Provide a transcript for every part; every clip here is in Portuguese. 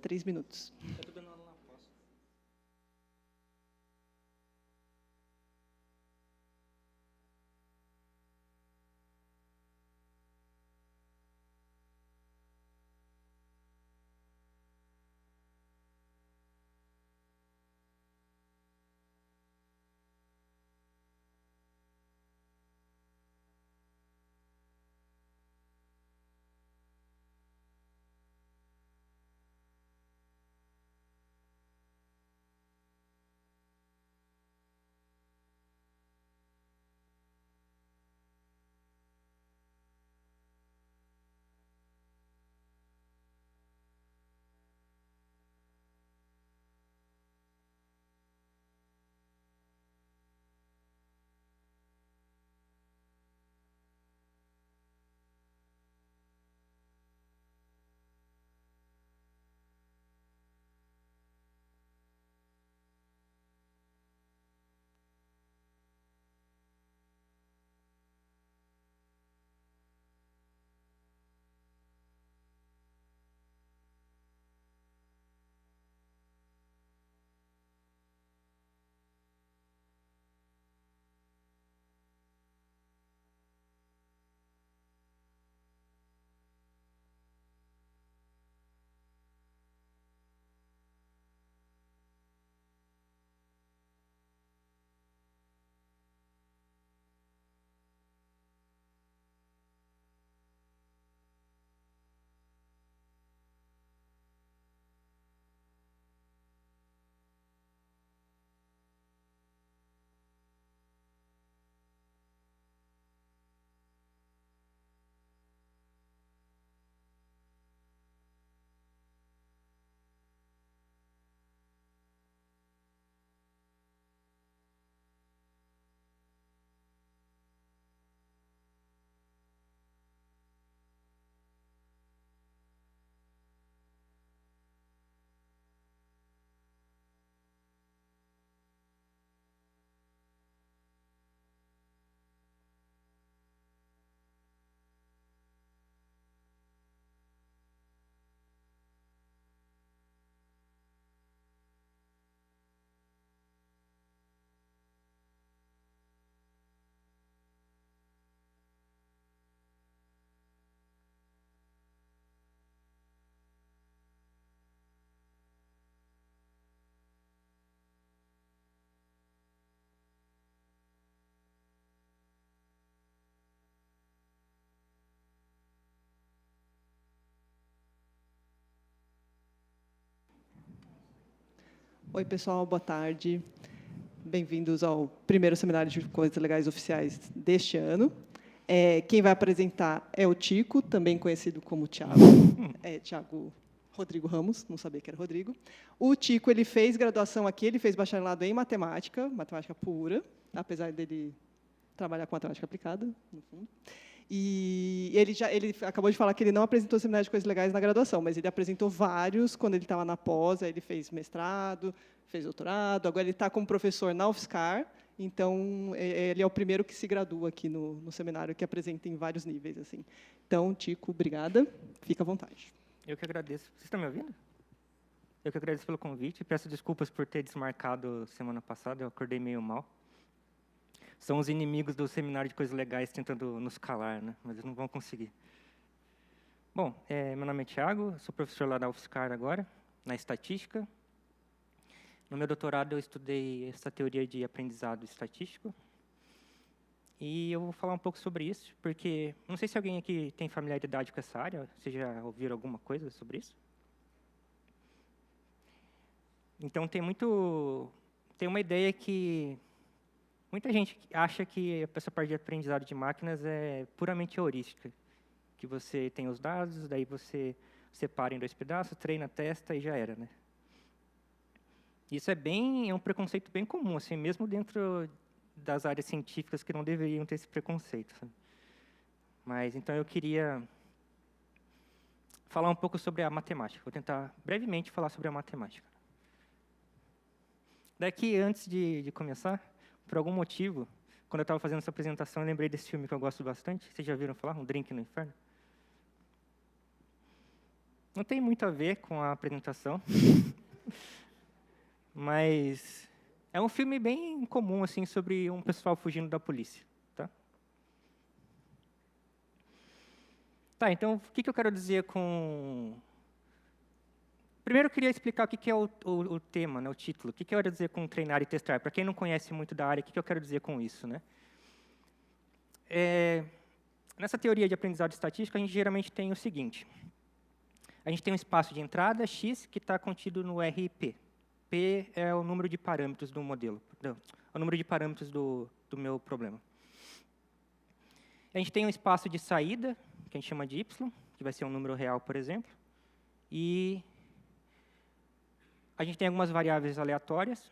3 minutos. Oi, pessoal, boa tarde. Bem-vindos ao primeiro seminário de coisas legais oficiais deste ano. Quem vai apresentar é o Tico, também conhecido como Tiago. Tiago Rodrigo Ramos, não sabia que era Rodrigo. O Tico, ele fez graduação aqui, ele fez bacharelado em matemática, matemática pura, apesar dele trabalhar com matemática aplicada, no fundo. E ele acabou de falar que ele não apresentou seminário de coisas legais na graduação, mas ele apresentou vários quando ele estava na pós, aí ele fez mestrado, fez doutorado, agora ele está como professor na UFSCar, então ele é o primeiro que se gradua aqui no seminário, que apresenta em vários níveis. Assim. Então, Tico, obrigada, fica à vontade. Eu que agradeço. Vocês estão me ouvindo? Eu que agradeço pelo convite, peço desculpas por ter desmarcado semana passada, eu acordei meio mal. São os inimigos do seminário de coisas legais tentando nos calar, né? Mas eles não vão conseguir. Bom, meu nome é Tiago, sou professor lá da UFSCar agora, na estatística. No meu doutorado eu estudei essa teoria de aprendizado estatístico. E eu vou falar um pouco sobre isso, porque não sei se alguém aqui tem familiaridade com essa área, vocês já ouviram alguma coisa sobre isso? Então tem uma ideia que muita gente acha que essa parte de aprendizado de máquinas é puramente heurística, que você tem os dados, daí você separa em 2 pedaços, treina, testa e já era, né? Isso é um preconceito bem comum, assim, mesmo dentro das áreas científicas que não deveriam ter esse preconceito. Sabe? Mas então eu queria falar um pouco sobre a matemática. Vou tentar brevemente falar sobre a matemática. Daqui, antes de começar, por algum motivo, quando eu estava fazendo essa apresentação, eu lembrei desse filme que eu gosto bastante. Vocês já viram falar? Um Drink no Inferno? Não tem muito a ver com a apresentação, mas é um filme bem comum assim sobre um pessoal fugindo da polícia, tá? Tá, então o que eu quero dizer com... Primeiro eu queria explicar o que é o tema, né, o título. O que eu quero dizer com treinar e testar? Para quem não conhece muito da área, o que eu quero dizer com isso, né? Nessa teoria de aprendizado estatístico, a gente geralmente tem o seguinte. A gente tem um espaço de entrada, x, que está contido no RP. P é o número de parâmetros do modelo. Não, é o número de parâmetros do meu problema. A gente tem um espaço de saída, que a gente chama de y, que vai ser um número real, por exemplo. E a gente tem algumas variáveis aleatórias.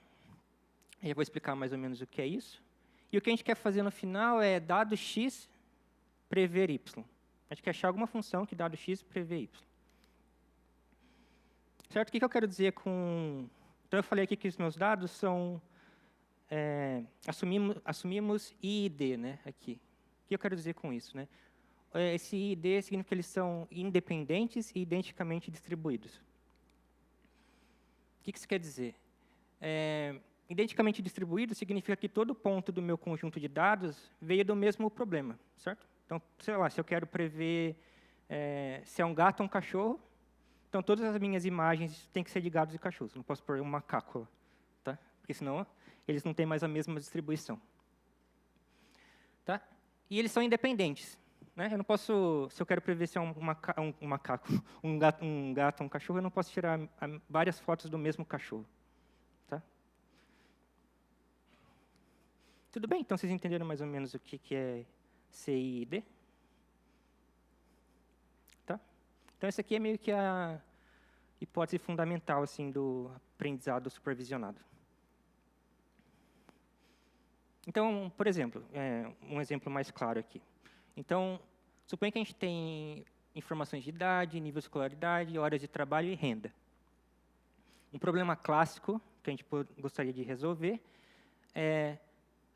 Eu vou explicar mais ou menos o que é isso. E o que a gente quer fazer no final é, dado x, prever y. A gente quer achar alguma função que, dado x, prevê y. Certo? O que eu quero dizer com... Então, eu falei aqui que os meus dados são... assumimos I e D, né, aqui. O que eu quero dizer com isso, né? Esse I e D significa que eles são independentes e identicamente distribuídos. O que isso quer dizer? Identicamente distribuído significa que todo ponto do meu conjunto de dados veio do mesmo problema, certo? Então, sei lá, se eu quero prever se é um gato ou um cachorro, então todas as minhas imagens têm que ser de gatos e cachorros. Não posso pôr um macaco lá, tá? Porque senão eles não têm mais a mesma distribuição. Tá? E eles são independentes. Né? Eu não posso, se eu quero prever se é um macaco, um gato ou um cachorro, eu não posso tirar várias fotos do mesmo cachorro. Tá? Tudo bem? Então, vocês entenderam mais ou menos o que é CI e D? Tá? Então, essa aqui é meio que a hipótese fundamental assim, do aprendizado supervisionado. Então, por exemplo, um exemplo mais claro aqui. Então, suponha que a gente tem informações de idade, nível de escolaridade, horas de trabalho e renda. Um problema clássico que a gente gostaria de resolver é,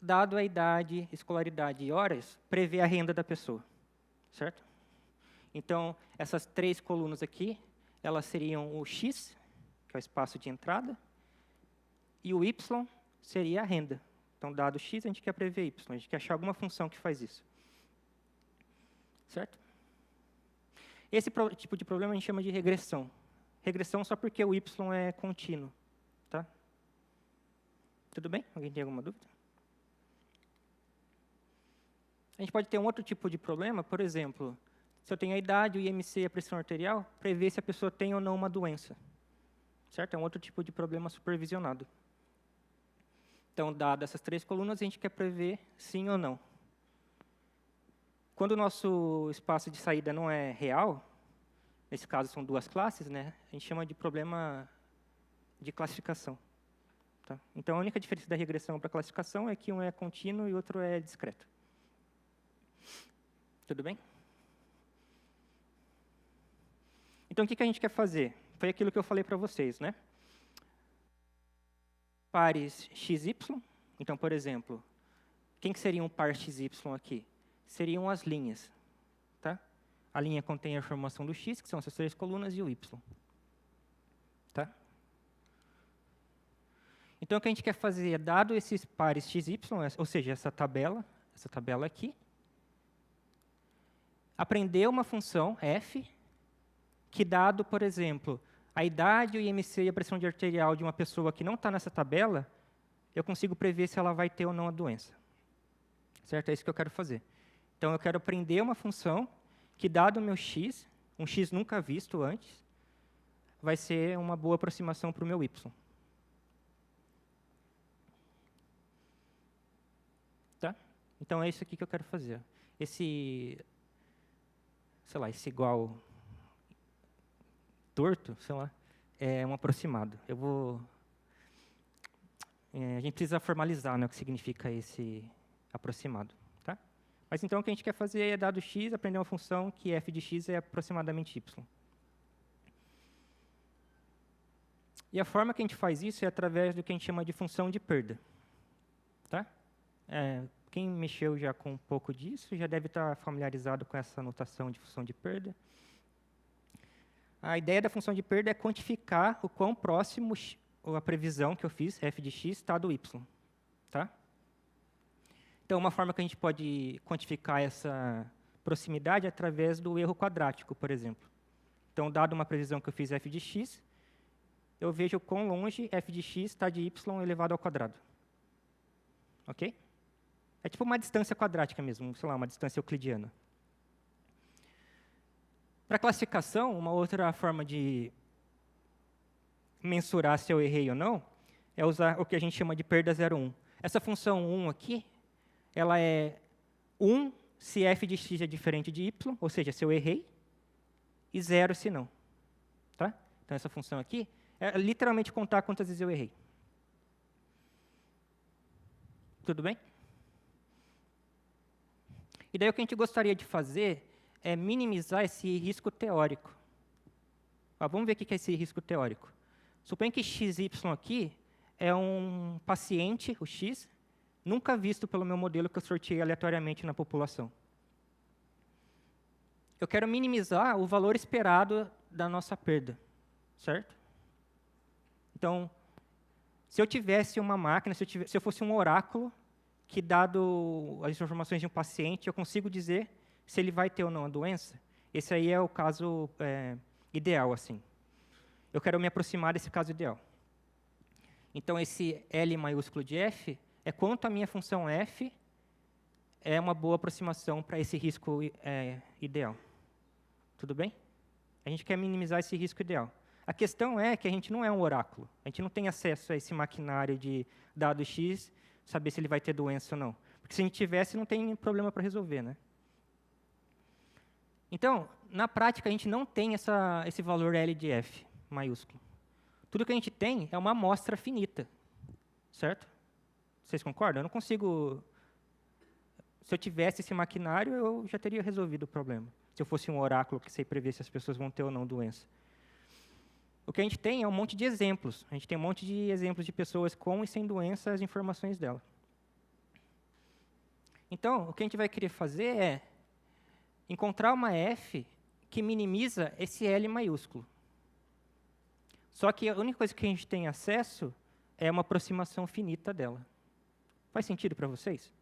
dado a idade, escolaridade e horas, prever a renda da pessoa. Certo? Então, essas 3 colunas aqui, elas seriam o X, que é o espaço de entrada, e o Y seria a renda. Então, dado X, a gente quer prever Y. A gente quer achar alguma função que faz isso. Certo? Esse tipo de problema a gente chama de regressão. Regressão só porque o Y é contínuo. Tá? Tudo bem? Alguém tem alguma dúvida? A gente pode ter um outro tipo de problema, por exemplo, se eu tenho a idade, o IMC e a pressão arterial, prever se a pessoa tem ou não uma doença. Certo? É um outro tipo de problema supervisionado. Então, dadas essas 3 colunas, a gente quer prever sim ou não. Quando o nosso espaço de saída não é real, nesse caso são 2 classes, né, a gente chama de problema de classificação. Tá? Então, a única diferença da regressão para a classificação é que um é contínuo e o outro é discreto. Tudo bem? Então, o que a gente quer fazer? Foi aquilo que eu falei para vocês, né? Pares XY. Então, por exemplo, quem que seria um par XY aqui? Seriam as linhas. Tá? A linha contém a informação do X, que são essas 3 colunas, e o Y. Tá? Então, o que a gente quer fazer é, dado esses pares XY, ou seja, essa tabela aqui, aprender uma função, f, que dado, por exemplo, a idade, o IMC e a pressão arterial de uma pessoa que não está nessa tabela, eu consigo prever se ela vai ter ou não a doença. Certo? É isso que eu quero fazer. Então, eu quero aprender uma função que, dado o meu x, um x nunca visto antes, vai ser uma boa aproximação para o meu y. Tá? Então, é isso aqui que eu quero fazer. Esse igual torto, sei lá, é um aproximado. A gente precisa formalizar, né, o que significa esse aproximado. Tá? Mas então o que a gente quer fazer é, dado x, aprender uma função que f de x é aproximadamente y. E a forma que a gente faz isso é através do que a gente chama de função de perda. Tá? Quem mexeu já com um pouco disso já deve estar familiarizado com essa notação de função de perda. A ideia da função de perda é quantificar o quão próximo a previsão que eu fiz, f de x, está do y. Tá? Então, uma forma que a gente pode quantificar essa proximidade é através do erro quadrático, por exemplo. Então, dado uma previsão que eu fiz f de x, eu vejo o quão longe f de x está de y elevado ao quadrado. Ok? É tipo uma distância quadrática mesmo, sei lá, uma distância euclidiana. Para classificação, uma outra forma de mensurar se eu errei ou não é usar o que a gente chama de perda 0,1. Essa função 1 aqui, ela é 1 se f de x é diferente de y, ou seja, se eu errei, e 0 se não. Tá? Então, essa função aqui é literalmente contar quantas vezes eu errei. Tudo bem? E daí o que a gente gostaria de fazer é minimizar esse risco teórico. Vamos ver o que é esse risco teórico. Suponha que XY aqui é um paciente, o X, nunca visto pelo meu modelo que eu sorteei aleatoriamente na população. Eu quero minimizar o valor esperado da nossa perda, certo? Então, se eu tivesse uma máquina, se eu fosse um oráculo, que, dado as informações de um paciente, eu consigo dizer se ele vai ter ou não a doença, esse aí é o caso ideal, assim. Eu quero me aproximar desse caso ideal. Então, esse L maiúsculo de f é quanto a minha função f é uma boa aproximação para esse risco ideal. Tudo bem? A gente quer minimizar esse risco ideal. A questão é que a gente não é um oráculo. A gente não tem acesso a esse maquinário de dado X, saber se ele vai ter doença ou não. Porque se a gente tivesse, não tem problema para resolver, né? Então, na prática, a gente não tem esse valor L de f maiúsculo. Tudo que a gente tem é uma amostra finita, certo? Vocês concordam? Eu não consigo... Se eu tivesse esse maquinário, eu já teria resolvido o problema. Se eu fosse um oráculo que sei prever se as pessoas vão ter ou não doença. O que a gente tem é um monte de exemplos. A gente tem um monte de exemplos de pessoas com e sem doença, as informações dela. Então, o que a gente vai querer fazer é encontrar uma f que minimiza esse L maiúsculo. Só que a única coisa que a gente tem acesso é uma aproximação finita dela. Faz sentido para vocês?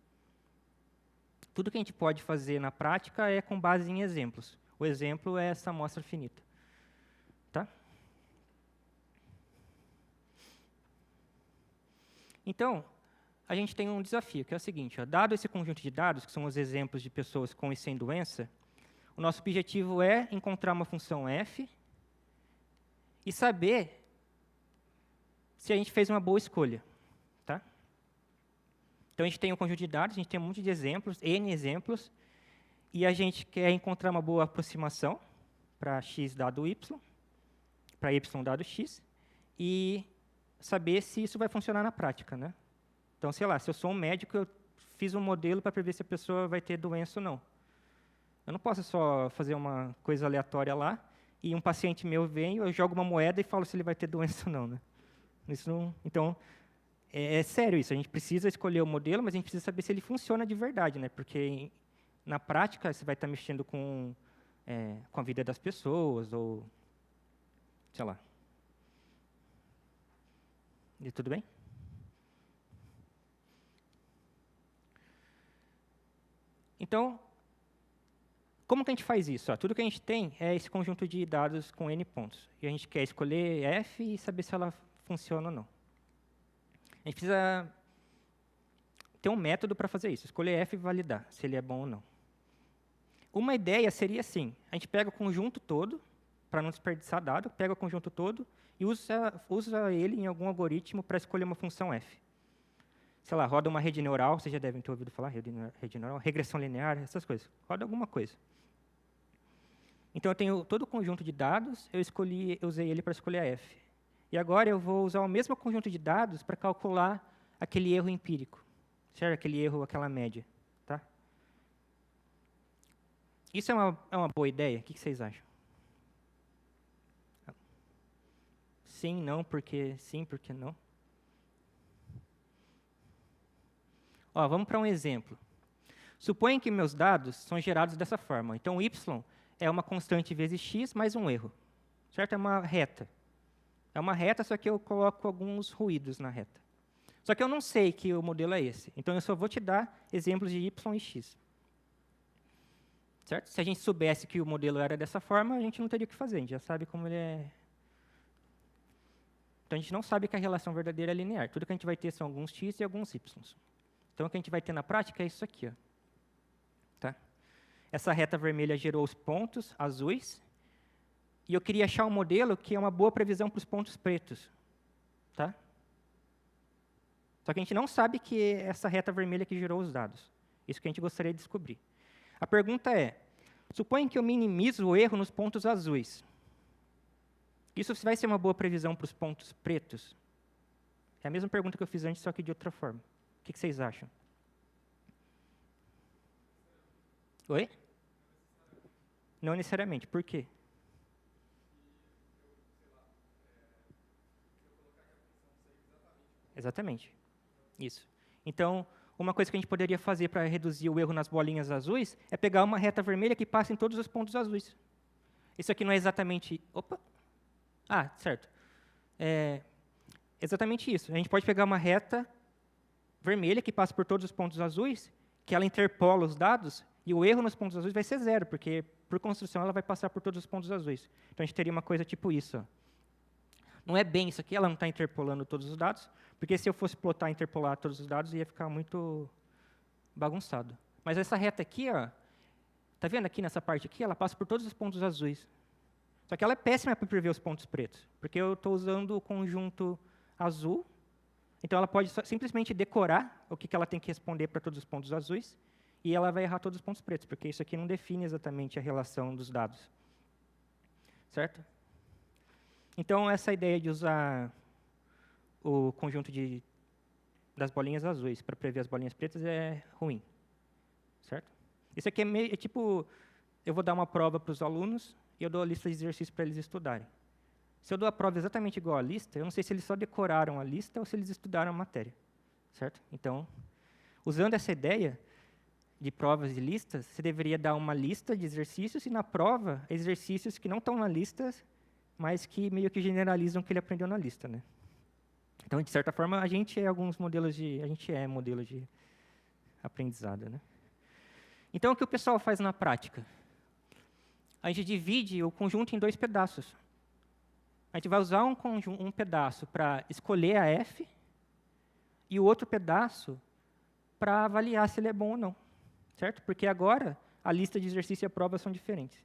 Tudo que a gente pode fazer na prática é com base em exemplos. O exemplo é essa amostra finita. Tá? Então, a gente tem um desafio, que é o seguinte. Dado esse conjunto de dados, que são os exemplos de pessoas com e sem doença, o nosso objetivo é encontrar uma função f e saber se a gente fez uma boa escolha. Tá? Então, a gente tem um conjunto de dados, a gente tem um monte de exemplos, N exemplos, e a gente quer encontrar uma boa aproximação para x dado y, para y dado x, e saber se isso vai funcionar na prática. Né? Então, sei lá, se eu sou um médico, eu fiz um modelo para prever se a pessoa vai ter doença ou não. Eu não posso só fazer uma coisa aleatória lá, e um paciente meu vem, eu jogo uma moeda e falo se ele vai ter doença ou não. Né? Isso não, então, é sério isso. A gente precisa escolher o modelo, mas a gente precisa saber se ele funciona de verdade. Né? Porque, na prática, você vai estar mexendo com a vida das pessoas, ou, sei lá. E tudo bem? Então, como que a gente faz isso? Tudo que a gente tem é esse conjunto de dados com N pontos. E a gente quer escolher f e saber se ela funciona ou não. A gente precisa ter um método para fazer isso. Escolher f e validar se ele é bom ou não. Uma ideia seria assim. A gente pega o conjunto todo, para não desperdiçar dado, pega o conjunto todo e usa ele em algum algoritmo para escolher uma função f. Sei lá, roda uma rede neural, vocês já devem ter ouvido falar, rede neural, regressão linear, essas coisas. Roda alguma coisa. Então, eu tenho todo o conjunto de dados, eu usei ele para escolher a f. E agora eu vou usar o mesmo conjunto de dados para calcular aquele erro empírico, certo? Aquele erro, aquela média. Tá? Isso é uma boa ideia? O que vocês acham? Sim, não, porque sim, porque não. Vamos para um exemplo. Suponha que meus dados são gerados dessa forma. Então, y é uma constante vezes x mais um erro. certo? É uma reta. É uma reta, só que eu coloco alguns ruídos na reta. Só que eu não sei que o modelo é esse. Então, eu só vou te dar exemplos de y e x. Certo? Se a gente soubesse que o modelo era dessa forma, a gente não teria o que fazer. A gente já sabe como ele é. Então, a gente não sabe que a relação verdadeira é linear. Tudo que a gente vai ter são alguns x e alguns y. Então, o que a gente vai ter na prática é isso aqui. Ó. Tá? Essa reta vermelha gerou os pontos azuis. E eu queria achar um modelo que é uma boa previsão para os pontos pretos. Tá? Só que a gente não sabe que é essa reta vermelha que gerou os dados. Isso que a gente gostaria de descobrir. A pergunta é, suponha que eu minimizo o erro nos pontos azuis. Isso vai ser uma boa previsão para os pontos pretos? É a mesma pergunta que eu fiz antes, só que de outra forma. O que vocês acham? Oi? Não necessariamente. Por quê? Exatamente. Isso. Então, uma coisa que a gente poderia fazer para reduzir o erro nas bolinhas azuis é pegar uma reta vermelha que passa em todos os pontos azuis. Isso aqui não é exatamente... Opa! Ah, certo. É exatamente isso. A gente pode pegar uma reta vermelha que passa por todos os pontos azuis, que ela interpola os dados, e o erro nos pontos azuis vai ser zero, porque, por construção, ela vai passar por todos os pontos azuis. Então, a gente teria uma coisa tipo isso. Ó. Não é bem isso aqui, ela não está interpolando todos os dados, porque se eu fosse plotar e interpolar todos os dados, ia ficar muito bagunçado. Mas essa reta aqui, está vendo aqui nessa parte aqui? Ela passa por todos os pontos azuis. Só que ela é péssima para prever os pontos pretos, porque eu estou usando o conjunto azul, então ela pode simplesmente decorar o que ela tem que responder para todos os pontos azuis, e ela vai errar todos os pontos pretos, porque isso aqui não define exatamente a relação dos dados. Certo? Então, essa ideia de usar o conjunto das bolinhas azuis para prever as bolinhas pretas é ruim. Certo? Isso aqui é tipo, eu vou dar uma prova para os alunos e eu dou a lista de exercícios para eles estudarem. Se eu dou a prova exatamente igual à lista, eu não sei se eles só decoraram a lista ou se eles estudaram a matéria. Certo? Então, usando essa ideia de provas e listas, você deveria dar uma lista de exercícios e, na prova, exercícios que não estão na lista, mas que meio que generalizam o que ele aprendeu na lista. Né? Então, de certa forma, a gente é modelo de aprendizado. Né? Então, o que o pessoal faz na prática? A gente divide o conjunto em dois pedaços. A gente vai usar um pedaço para escolher a F e o outro pedaço para avaliar se ele é bom ou não. Certo? Porque agora a lista de exercício e a prova são diferentes.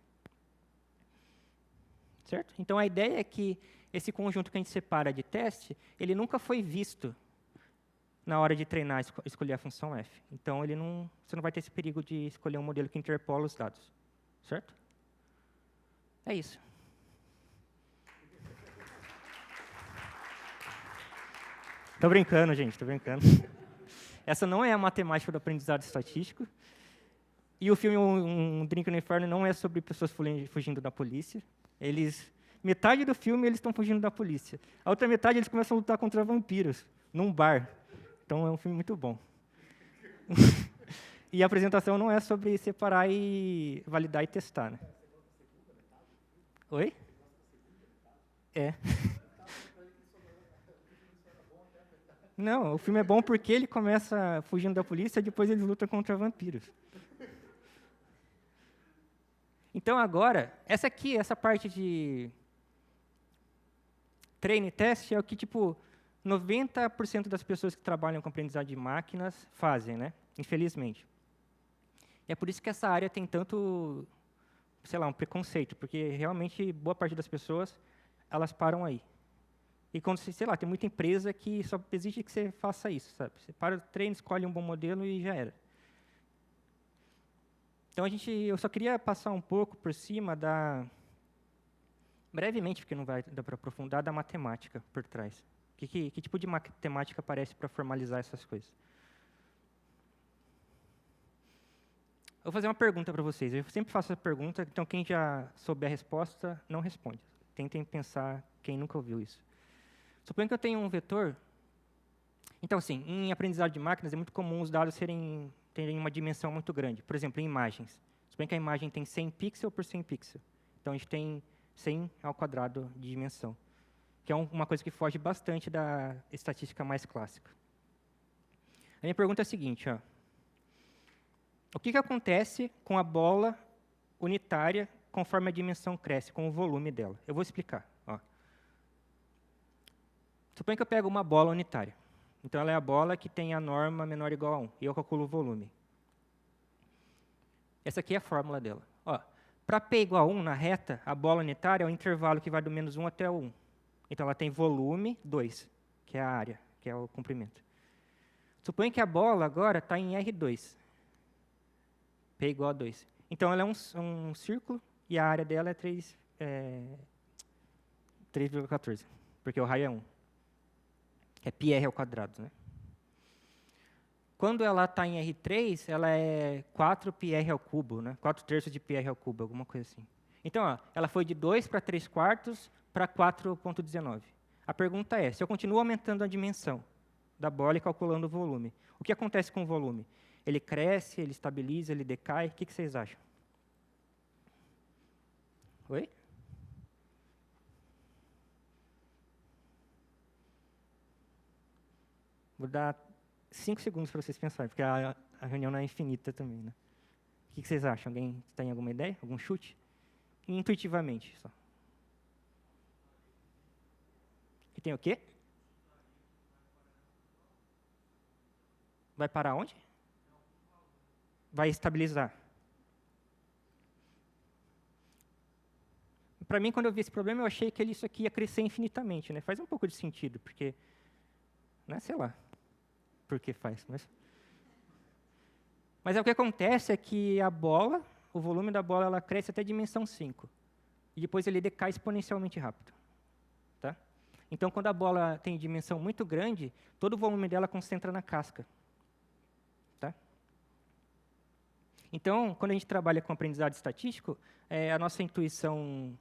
Certo? Então, a ideia é que esse conjunto que a gente separa de teste, ele nunca foi visto na hora de treinar, escolher a função f. Então, você não vai ter esse perigo de escolher um modelo que interpola os dados. Certo? É isso. Estou brincando, gente, estou brincando. Essa não é a matemática do aprendizado estatístico. E o filme Um Drink no Inferno não é sobre pessoas fugindo da polícia. Metade do filme eles estão fugindo da polícia. A outra metade eles começam a lutar contra vampiros, num bar. Então é um filme muito bom. E a apresentação não é sobre separar e validar e testar. Né? Oi? É. Não, o filme é bom porque ele começa fugindo da polícia e depois eles lutam contra vampiros. Então, agora, essa parte de treino e teste é o que, 90% das pessoas que trabalham com aprendizagem de máquinas fazem, né? Infelizmente. E é por isso que essa área tem tanto, um preconceito, porque realmente boa parte das pessoas, elas param aí. E quando tem muita empresa que só exige que você faça isso, sabe? Você para o treino, escolhe um bom modelo e já era. Então, eu só queria passar um pouco por cima brevemente, porque não vai dar para aprofundar, da matemática por trás. Que tipo de matemática aparece para formalizar essas coisas? Eu vou fazer uma pergunta para vocês. Eu sempre faço essa pergunta, então quem já souber a resposta, não responde. Tentem pensar quem nunca ouviu isso. Suponha que eu tenho um vetor. Então, assim, em aprendizado de máquinas, é muito comum os dados terem uma dimensão muito grande. Por exemplo, em imagens. Suponha que a imagem tem 100 pixels por 100 pixels. Então, a gente tem 100 ao quadrado de dimensão, que é uma coisa que foge bastante da estatística mais clássica. A minha pergunta é a seguinte, ó. O que acontece com a bola unitária conforme a dimensão cresce, com o volume dela? Eu vou explicar. Ó. Suponha que eu pego uma bola unitária. Então, ela é a bola que tem a norma menor ou igual a 1, e eu calculo o volume. Essa aqui é a fórmula dela. Para P igual a 1, na reta, a bola unitária é o intervalo que vai do menos 1 até o 1. Então, ela tem volume 2, que é a área, que é o comprimento. Suponha que a bola agora está em R2. P igual a 2. Então, ela é um círculo e a área dela é 3,14, porque o raio é 1. É πr ao quadrado, né? Quando ela está em R3, ela é 4 πr ao cubo, né? 4 terços de πr ao cubo, alguma coisa assim. Então, ela foi de 2 para 3 quartos para 4,19. A pergunta é, se eu continuo aumentando a dimensão da bola e calculando o volume, o que acontece com o volume? Ele cresce, ele estabiliza, ele decai? O que vocês acham? Oi? Vou dar 5 segundos para vocês pensarem, porque a reunião não é infinita também, né? O que vocês acham? Alguém tem alguma ideia? Algum chute? Intuitivamente, só. Que tem o quê? Vai parar onde? Vai estabilizar. Para mim, quando eu vi esse problema, eu achei que isso aqui ia crescer infinitamente, né? Faz um pouco de sentido, porque, né, sei lá, por que faz, mas o que acontece é que a bola, o volume da bola, ela cresce até a dimensão 5. E depois ele decai exponencialmente rápido. Tá? Então, quando a bola tem dimensão muito grande, todo o volume dela concentra na casca. Tá? Então, quando a gente trabalha com aprendizado estatístico, a nossa intuição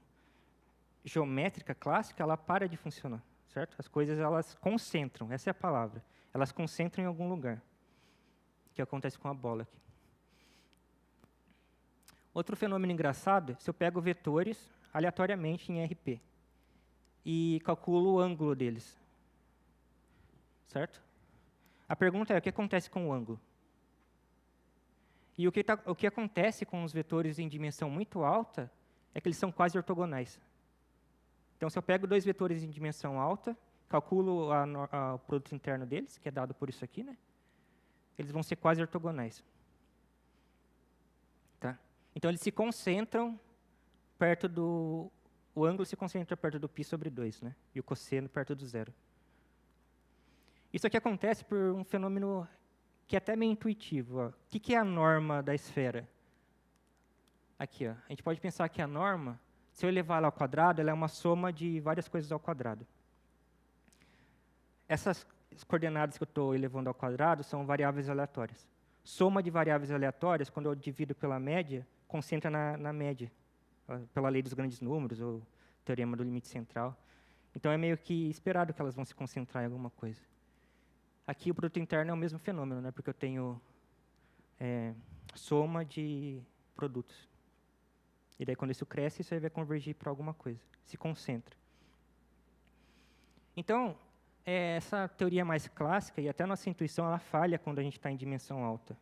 geométrica clássica, ela para de funcionar. Certo? As coisas, elas concentram, essa é a palavra. Elas concentram em algum lugar. Que acontece com a bola aqui. Outro fenômeno engraçado, se eu pego vetores aleatoriamente em RP e calculo o ângulo deles. Certo? A pergunta é, o que acontece com o ângulo? E o que acontece com os vetores em dimensão muito alta é que eles são quase ortogonais. Então, se eu pego dois vetores em dimensão alta, calculo o produto interno deles, que é dado por isso aqui, né? Eles vão ser quase ortogonais. Tá? Então, eles se concentram perto do... O ângulo se concentra perto do π sobre 2, né? E o cosseno perto do zero. Isso aqui acontece por um fenômeno que é até meio intuitivo. Ó. O que é a norma da esfera? Aqui, ó. A gente pode pensar que a norma, se eu elevar ela ao quadrado, ela é uma soma de várias coisas ao quadrado. Essas coordenadas que eu estou elevando ao quadrado são variáveis aleatórias. Soma de variáveis aleatórias, quando eu divido pela média, concentra na média, pela lei dos grandes números, ou teorema do limite central. Então, é meio que esperado que elas vão se concentrar em alguma coisa. Aqui, o produto interno é o mesmo fenômeno, né? Porque eu tenho soma de produtos. E daí, quando isso cresce, isso aí vai convergir para alguma coisa. Se concentra. Então, essa teoria mais clássica, e até a nossa intuição, ela falha quando a gente está em dimensão alta.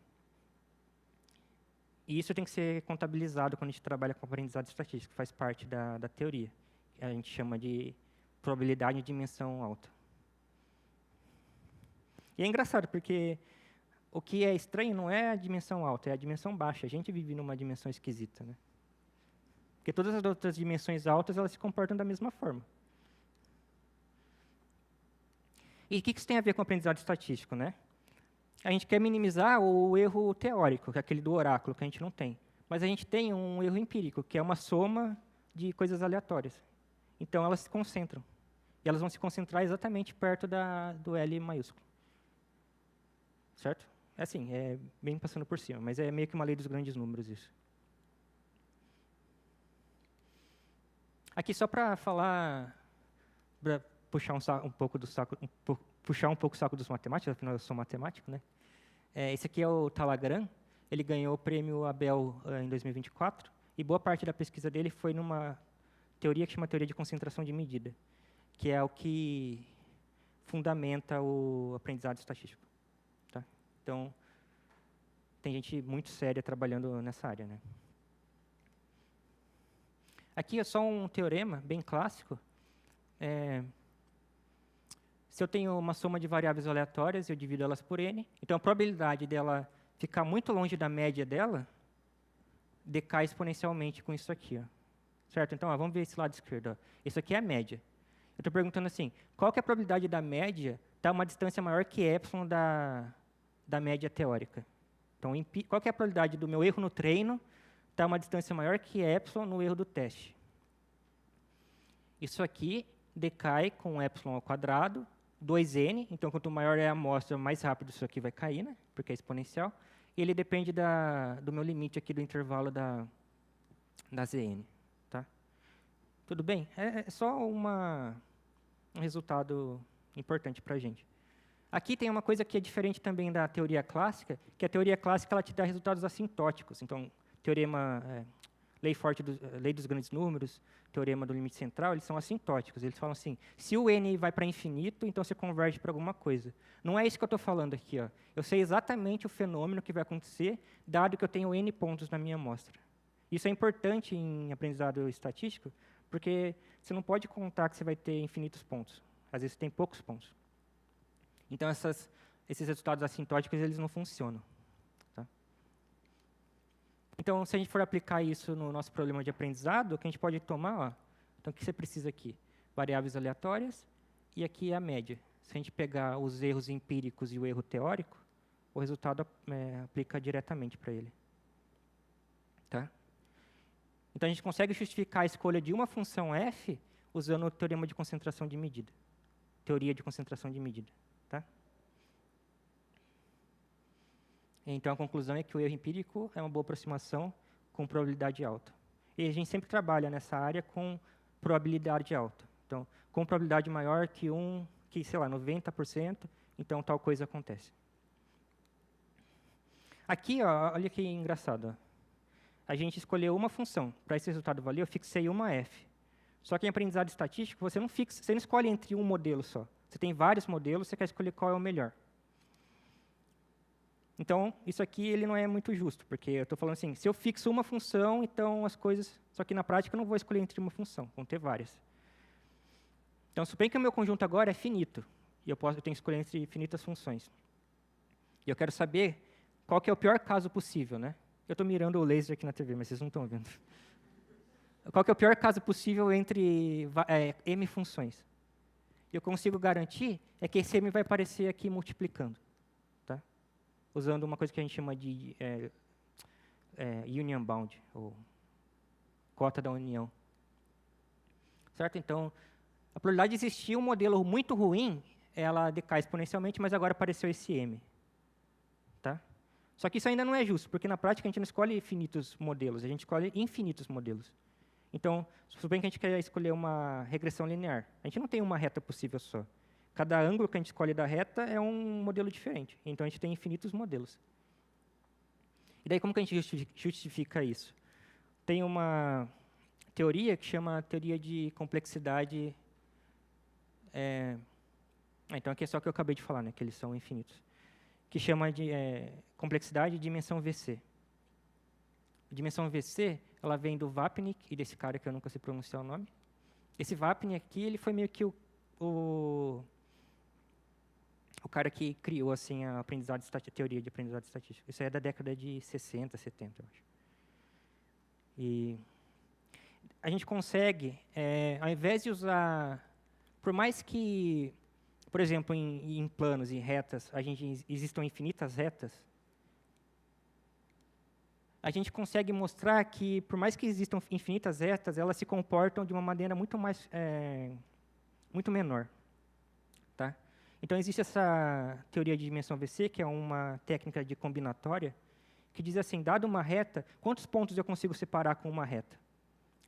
E isso tem que ser contabilizado quando a gente trabalha com aprendizado estatístico, faz parte da teoria, que a gente chama de probabilidade de dimensão alta. E é engraçado, porque o que é estranho não é a dimensão alta, é a dimensão baixa. A gente vive numa dimensão esquisita, né? Porque todas as outras dimensões altas, elas se comportam da mesma forma. E o que isso tem a ver com o aprendizado estatístico, né? A gente quer minimizar o erro teórico, que é aquele do oráculo, que a gente não tem. Mas a gente tem um erro empírico, que é uma soma de coisas aleatórias. Então, elas se concentram. E elas vão se concentrar exatamente perto do L maiúsculo. Certo? É assim, é bem passando por cima, mas é meio que uma lei dos grandes números isso. Aqui, só para falar, para puxar um pouco o saco dos matemáticos, afinal eu sou matemático, né? Esse aqui é o Talagram, ele ganhou o prêmio Abel em 2024, e boa parte da pesquisa dele foi numa teoria que chama teoria de concentração de medida, que é o que fundamenta o aprendizado estatístico. Tá? Então, tem gente muito séria trabalhando nessa área, né? Aqui é só um teorema bem clássico. Se eu tenho uma soma de variáveis aleatórias, eu divido elas por n. Então, a probabilidade dela ficar muito longe da média dela decai exponencialmente com isso aqui. Ó. Certo? Então, vamos ver esse lado esquerdo. Ó. Isso aqui é a média. Eu estou perguntando assim, qual que é a probabilidade da média estar uma distância maior que epsilon da média teórica? Então, qual que é a probabilidade do meu erro no treino estar uma distância maior que epsilon no erro do teste? Isso aqui decai com epsilon ao quadrado, 2n. Então, quanto maior é a amostra, mais rápido isso aqui vai cair, né? Porque é exponencial. E ele depende do meu limite aqui do intervalo da zn. Tá? Tudo bem? É só um resultado importante para a gente. Aqui tem uma coisa que é diferente também da teoria clássica, que a teoria clássica ela te dá resultados assintóticos. Então, lei dos grandes números, teorema do limite central, eles são assintóticos. Eles falam assim, se o n vai para infinito, então você converge para alguma coisa. Não é isso que eu estou falando aqui. Ó. Eu sei exatamente o fenômeno que vai acontecer, dado que eu tenho n pontos na minha amostra. Isso é importante em aprendizado estatístico, porque você não pode contar que você vai ter infinitos pontos. Às vezes tem poucos pontos. Então, esses resultados assintóticos eles não funcionam. Tá? Então, se a gente for aplicar isso no nosso problema de aprendizado, o que a gente pode tomar, ó, então, o que você precisa aqui? Variáveis aleatórias, e aqui é a média. Se a gente pegar os erros empíricos e o erro teórico, o resultado aplica diretamente para ele. Tá? Então, a gente consegue justificar a escolha de uma função f usando o teorema de concentração de medida. Teoria de concentração de medida. Tá? Então, a conclusão é que o erro empírico é uma boa aproximação com probabilidade alta. E a gente sempre trabalha nessa área com probabilidade alta. Então, com probabilidade maior que sei lá, 90%, então tal coisa acontece. Aqui, ó, olha que engraçado. Ó. A gente escolheu uma função. Para esse resultado valer, eu fixei uma f. Só que em aprendizado estatístico, você não escolhe entre um modelo só. Você tem vários modelos, você quer escolher qual é o melhor. Então, isso aqui ele não é muito justo, porque eu estou falando assim, se eu fixo uma função, então as coisas... Só que na prática eu não vou escolher entre uma função, vão ter várias. Então, suponha que o meu conjunto agora é finito, e eu tenho que escolher entre infinitas funções. E eu quero saber qual que é o pior caso possível, né? Eu estou mirando o laser aqui na TV, mas vocês não estão vendo. Qual que é o pior caso possível entre m funções? Eu consigo garantir que esse m vai aparecer aqui multiplicando. Tá? Usando uma coisa que a gente chama de union bound, ou cota da união. Certo? Então, a probabilidade de existir um modelo muito ruim, ela decai exponencialmente, mas agora apareceu esse m. Tá? Só que isso ainda não é justo, porque na prática a gente não escolhe infinitos modelos, a gente escolhe infinitos modelos. Então, suponha que a gente quer escolher uma regressão linear. A gente não tem uma reta possível só. Cada ângulo que a gente escolhe da reta é um modelo diferente. Então, a gente tem infinitos modelos. E daí, como que a gente justifica isso? Tem uma teoria que chama teoria de complexidade... então, aqui é só o que eu acabei de falar, né, que eles são infinitos. Que chama de complexidade de dimensão VC. A dimensão VC, ela vem do Vapnik e desse cara que eu nunca sei pronunciar o nome. Esse Vapnik aqui, ele foi meio que o cara que criou assim a teoria de aprendizado estatístico. Isso aí é da década de 60, 70, eu acho. E a gente consegue, ao invés de usar, por mais que, por exemplo, em planos e retas, existam infinitas retas, a gente consegue mostrar que, por mais que existam infinitas retas, elas se comportam de uma maneira muito menor. Tá? Então, existe essa teoria de dimensão VC, que é uma técnica de combinatória, que diz assim, dado uma reta, quantos pontos eu consigo separar com uma reta?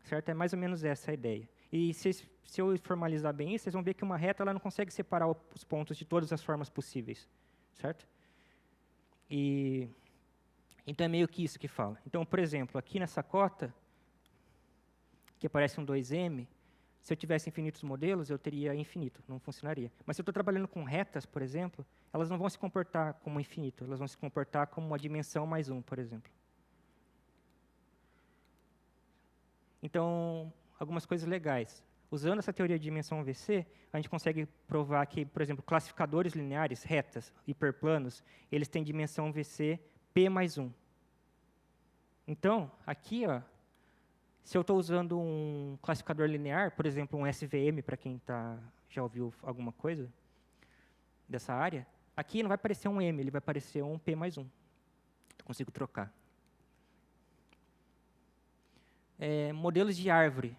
Certo? É mais ou menos essa a ideia. E se eu formalizar bem isso, vocês vão ver que uma reta ela não consegue separar os pontos de todas as formas possíveis. Certo? Então, é meio que isso que fala. Então, por exemplo, aqui nessa cota, que aparece um 2M, se eu tivesse infinitos modelos, eu teria infinito, não funcionaria. Mas se eu estou trabalhando com retas, por exemplo, elas não vão se comportar como infinito, elas vão se comportar como uma dimensão mais 1, por exemplo. Então, algumas coisas legais. Usando essa teoria de dimensão VC, a gente consegue provar que, por exemplo, classificadores lineares, retas, hiperplanos, eles têm dimensão VC P mais 1. Então, aqui, ó, se eu estou usando um classificador linear, por exemplo, um SVM, para quem já ouviu alguma coisa dessa área, aqui não vai aparecer um M, ele vai aparecer um P mais 1. Eu consigo trocar. Modelos de árvore.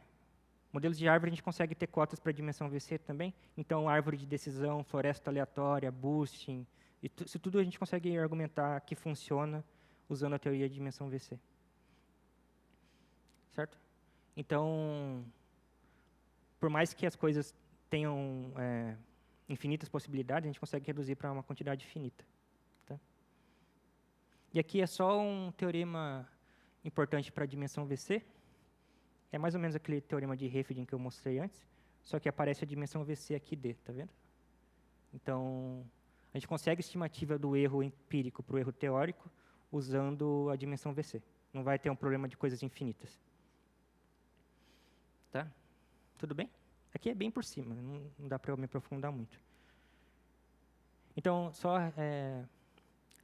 Modelos de árvore a gente consegue ter cotas para dimensão VC também. Então, árvore de decisão, floresta aleatória, boosting, isso tudo a gente consegue argumentar que funciona usando a teoria de dimensão VC. Certo? Então, por mais que as coisas tenham infinitas possibilidades, a gente consegue reduzir para uma quantidade finita. Tá? E aqui é só um teorema importante para a dimensão VC. É mais ou menos aquele teorema de Hefedin que eu mostrei antes, só que aparece a dimensão VC aqui D, tá vendo? Então, a gente consegue a estimativa do erro empírico para o erro teórico usando a dimensão VC. Não vai ter um problema de coisas infinitas. Tá? Tudo bem? Aqui é bem por cima, não dá para eu me aprofundar muito. Então, só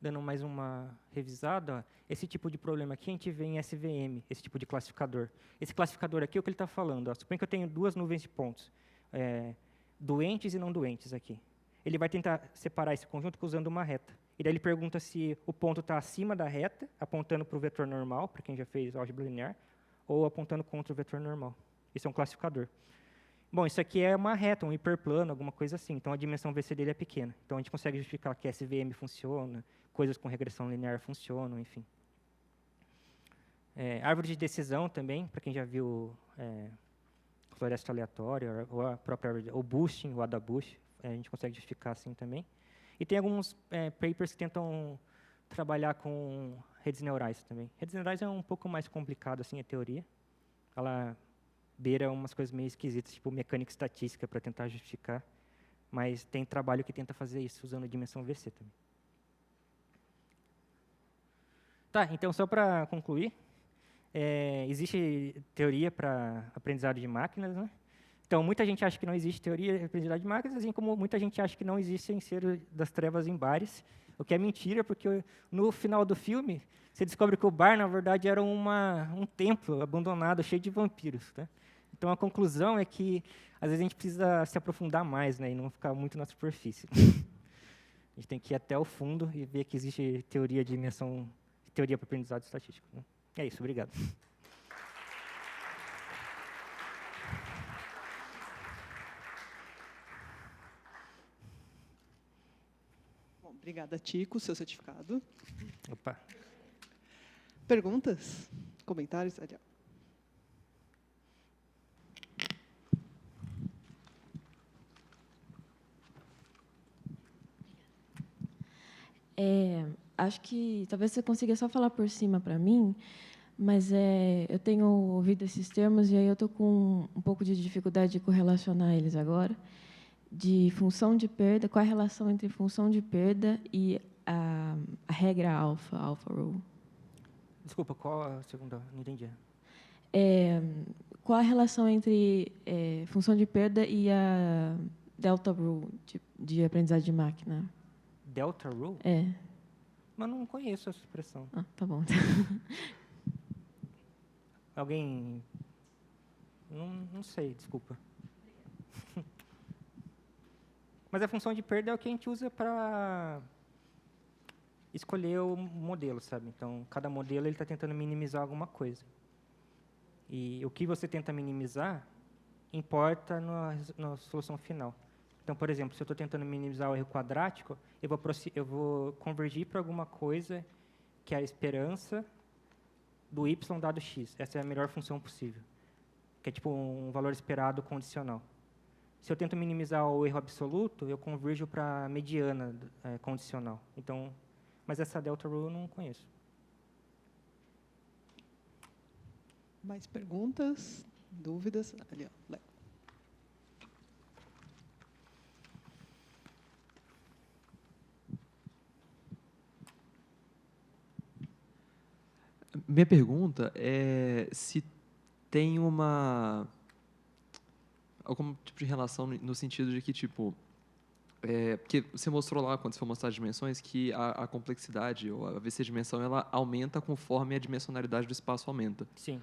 dando mais uma revisada, ó, esse tipo de problema aqui a gente vê em SVM, esse tipo de classificador. Esse classificador aqui é o que ele está falando. Ó. Suponha que eu tenho duas nuvens de pontos, doentes e não doentes aqui. Ele vai tentar separar esse conjunto usando uma reta. E daí ele pergunta se o ponto está acima da reta, apontando para o vetor normal, para quem já fez álgebra linear, ou apontando contra o vetor normal. Isso é um classificador. Bom, isso aqui é uma reta, um hiperplano, alguma coisa assim. Então, a dimensão VC dele é pequena. Então, a gente consegue justificar que SVM funciona, coisas com regressão linear funcionam, enfim. Árvore de decisão também, para quem já viu floresta aleatória, ou a própria árvore, ou boosting, o AdaBoost, a gente consegue justificar assim também. E tem alguns papers que tentam trabalhar com redes neurais também. Redes neurais é um pouco mais complicado, assim, a teoria. Ela beira umas coisas meio esquisitas, tipo mecânica estatística, para tentar justificar. Mas tem trabalho que tenta fazer isso, usando a dimensão VC também. Tá, então, só para concluir, existe teoria para aprendizado de máquinas, né? Então, muita gente acha que não existe teoria de aprendizado de máquinas, assim como muita gente acha que não existe Engenheiro das Trevas em bares, o que é mentira, porque no final do filme, você descobre que o bar, na verdade, era um templo abandonado, cheio de vampiros. Tá? Então, a conclusão é que, às vezes, a gente precisa se aprofundar mais, né, e não ficar muito na superfície. A gente tem que ir até o fundo e ver que existe teoria de dimensão, teoria para aprendizado estatístico. Né? É isso, obrigado. Bom, obrigada, Tico, seu certificado. Opa. Perguntas? Comentários? Adiante. Acho que talvez você consiga só falar por cima para mim, mas eu tenho ouvido esses termos e aí eu estou com um pouco de dificuldade de correlacionar eles agora. De função de perda, qual a relação entre função de perda e a regra alfa rule? Desculpa, qual a segunda? Não entendi. Qual a relação entre função de perda e a delta rule de aprendizagem de máquina? Delta rule? Mas não conheço essa expressão. Ah, tá bom. Alguém? Não sei, desculpa. Mas a função de perda é o que a gente usa para escolher o modelo, sabe? Então, cada modelo está tentando minimizar alguma coisa. E o que você tenta minimizar importa na solução final. Então, por exemplo, se eu estou tentando minimizar o erro quadrático, eu vou convergir para alguma coisa que é a esperança do y dado x. Essa é a melhor função possível, que é tipo um valor esperado condicional. Se eu tento minimizar o erro absoluto, eu converjo para a mediana condicional. Então, mas essa delta rule eu não conheço. Mais perguntas? Dúvidas? Ali, ó. Léo. Minha pergunta é se tem algum tipo de relação no sentido de que, tipo, porque você mostrou lá, quando você for mostrar as dimensões, que a complexidade, ou a VC dimensão, ela aumenta conforme a dimensionalidade do espaço aumenta. Sim.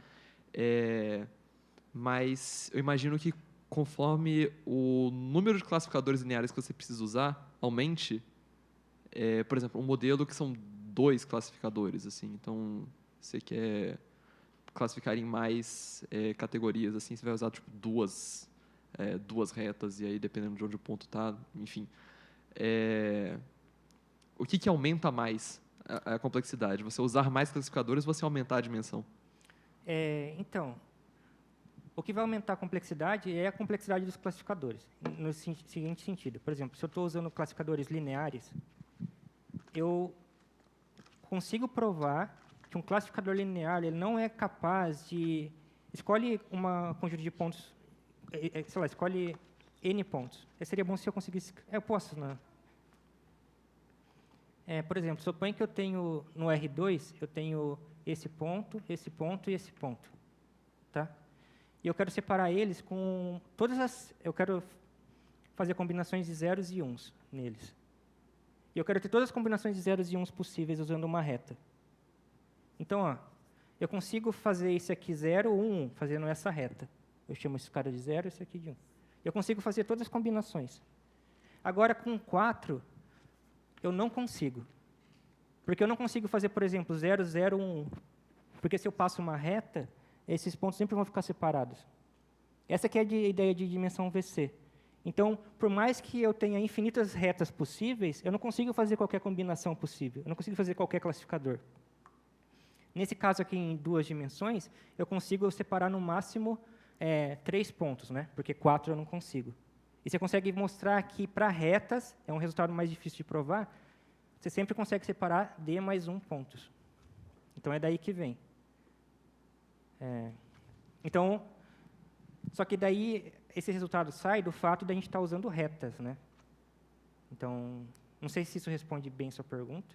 Mas eu imagino que conforme o número de classificadores lineares que você precisa usar aumente, por exemplo, um modelo que são 2 classificadores, assim, então você quer classificar em mais categorias, assim, você vai usar tipo duas retas, e aí dependendo de onde o ponto está, enfim. O que aumenta mais a complexidade? Você usar mais classificadores ou você aumentar a dimensão? Então, o que vai aumentar a complexidade é a complexidade dos classificadores, no seguinte sentido. Por exemplo, se eu estou usando classificadores lineares, eu consigo provar que um classificador linear ele não é capaz de... Escolhe uma conjunto de pontos, sei lá, escolhe N pontos. Seria bom se eu conseguisse... Eu posso, né? Por exemplo, suponha que eu tenho, no R2, eu tenho esse ponto e esse ponto. Tá? E eu quero separar eles com todas as... Eu quero fazer combinações de zeros e uns neles. E eu quero ter todas as combinações de zeros e uns possíveis usando uma reta. Então, ó, eu consigo fazer esse aqui 0, 1, 1, fazendo essa reta. Eu chamo esse cara de 0 e esse aqui de 1. Eu consigo fazer todas as combinações. Agora, com 4, eu não consigo. Porque eu não consigo fazer, por exemplo, 0, 0, 1, 1. Porque se eu passo uma reta, esses pontos sempre vão ficar separados. Essa aqui é a ideia de dimensão VC. Então, por mais que eu tenha infinitas retas possíveis, eu não consigo fazer qualquer combinação possível. Eu não consigo fazer qualquer classificador. Nesse caso aqui, em 2 dimensões, eu consigo separar no máximo 3 pontos, né? Porque 4 eu não consigo. E você consegue mostrar que, para retas, é um resultado mais difícil de provar, você sempre consegue separar D mais 1 pontos. Então, é daí que vem. Então, só que daí, esse resultado sai do fato de a gente estar usando retas, né? Então, não sei se isso responde bem a sua pergunta.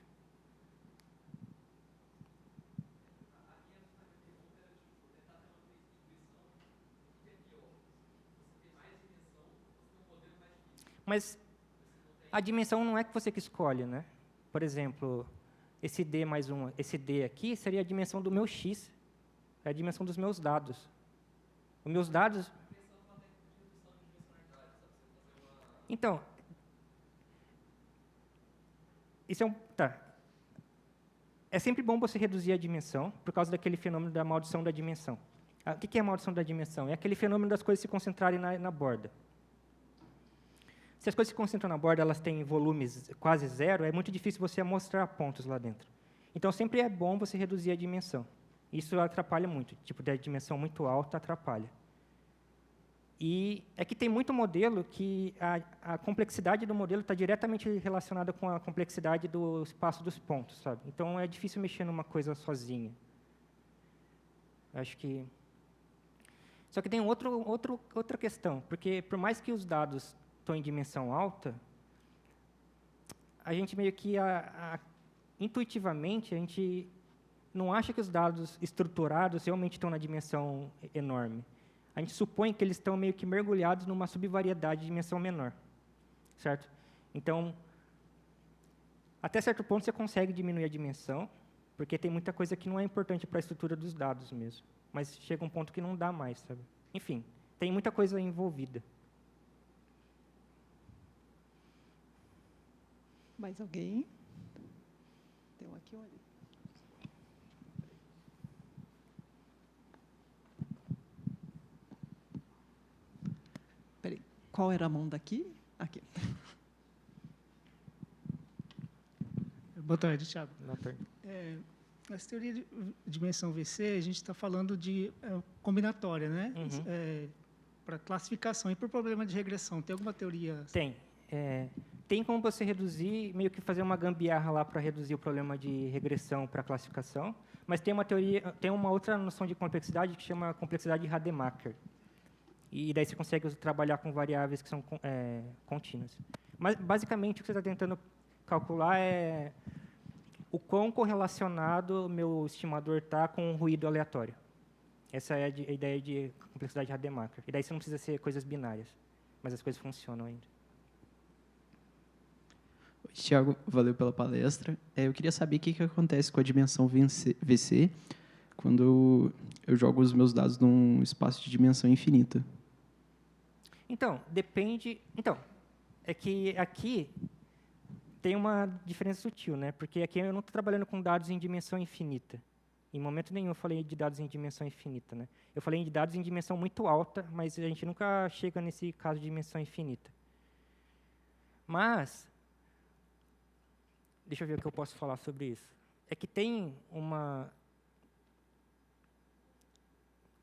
Mas a dimensão não é que você que escolhe, né? Por exemplo, esse D mais 1, esse D aqui seria a dimensão do meu X. É a dimensão dos meus dados. Os meus dados... Então, isso tá. É sempre bom você reduzir a dimensão por causa daquele fenômeno da maldição da dimensão. O que é a maldição da dimensão? É aquele fenômeno das coisas se concentrarem na borda. Se as coisas se concentram na borda, elas têm volumes quase 0, é muito difícil você mostrar pontos lá dentro. Então, sempre é bom você reduzir a dimensão. Isso atrapalha muito. Tipo, da dimensão muito alta atrapalha. E é que tem muito modelo que a complexidade do modelo está diretamente relacionada com a complexidade do espaço dos pontos, sabe? Então, é difícil mexer numa coisa sozinha. Acho que... Só que tem outra questão, porque por mais que os dados estão em dimensão alta, a gente meio que, intuitivamente, a gente não acha que os dados estruturados realmente estão na dimensão enorme. A gente supõe que eles estão meio que mergulhados numa subvariedade de dimensão menor, certo? Então, até certo ponto você consegue diminuir a dimensão, porque tem muita coisa que não é importante para a estrutura dos dados mesmo. Mas chega um ponto que não dá mais, sabe? Enfim, tem muita coisa envolvida. Mais alguém? Tem um aqui ou ali? Peraí, qual era a mão daqui? Aqui. Boa tarde, Thiago. Boa tarde. Nessa teoria de dimensão VC, a gente está falando de combinatória, né? Uhum. Para classificação. E por problema de regressão, tem alguma teoria? Tem. Tem como você reduzir, meio que fazer uma gambiarra lá para reduzir o problema de regressão para classificação, Mas tem uma teoria, tem uma outra noção de complexidade que chama complexidade de Rademacher. E daí você consegue trabalhar com variáveis que são contínuas. Mas, basicamente, o que você está tentando calcular é o quão correlacionado o meu estimador está com um ruído aleatório. Essa é a ideia de complexidade de Rademacher. E daí você não precisa ser coisas binárias, mas as coisas funcionam ainda. Oi, Thiago, valeu pela palestra. Eu queria saber o que acontece com a dimensão VC quando eu jogo os meus dados num espaço de dimensão infinita. Então, depende... Então, é que aqui tem uma diferença sutil, né? Porque aqui eu não estou trabalhando com dados em dimensão infinita. Em momento nenhum eu falei de dados em dimensão infinita, né? Eu falei de dados em dimensão muito alta, mas a gente nunca chega nesse caso de dimensão infinita. Mas, deixa eu ver o que eu posso falar sobre isso. É que tem uma...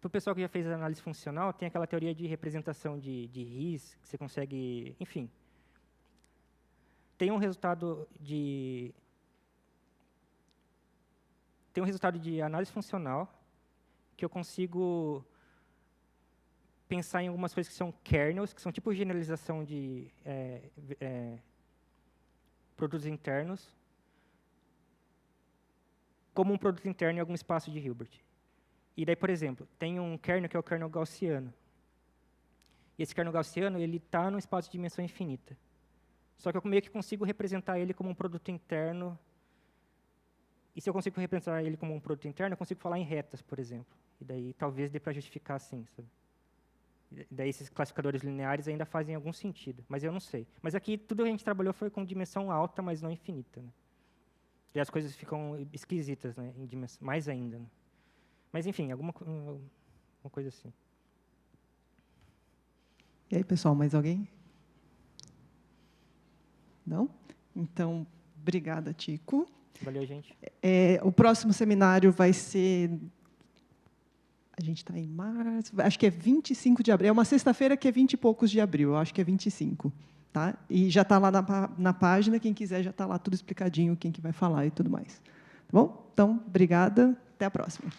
Para o pessoal que já fez análise funcional, tem aquela teoria de representação de RIS, que você consegue... Enfim. Tem um resultado de análise funcional que eu consigo pensar em algumas coisas que são kernels, que são tipo generalização de produtos internos, como um produto interno em algum espaço de Hilbert. E daí, por exemplo, tem um kernel que é o kernel gaussiano. E esse kernel gaussiano ele está num espaço de dimensão infinita. Só que eu meio que consigo representar ele como um produto interno. E se eu consigo representar ele como um produto interno, eu consigo falar em retas, por exemplo. E daí talvez dê para justificar assim, sabe? E daí esses classificadores lineares ainda fazem algum sentido, mas eu não sei. Mas aqui tudo que a gente trabalhou foi com dimensão alta, mas não infinita, né? E as coisas ficam esquisitas, né? Em dimensão, mais ainda, né? Mas enfim, alguma coisa assim. E aí, pessoal, mais alguém? Não? Então, obrigada, Tico. Valeu, gente. O próximo seminário vai ser... A gente está em março, acho que é 25 de abril. É uma sexta-feira que é 20 e poucos de abril, eu acho que é 25. Tá? E já está lá na página, quem quiser já está lá tudo explicadinho, quem que vai falar e tudo mais. Tá bom? Então, obrigada, até a próxima.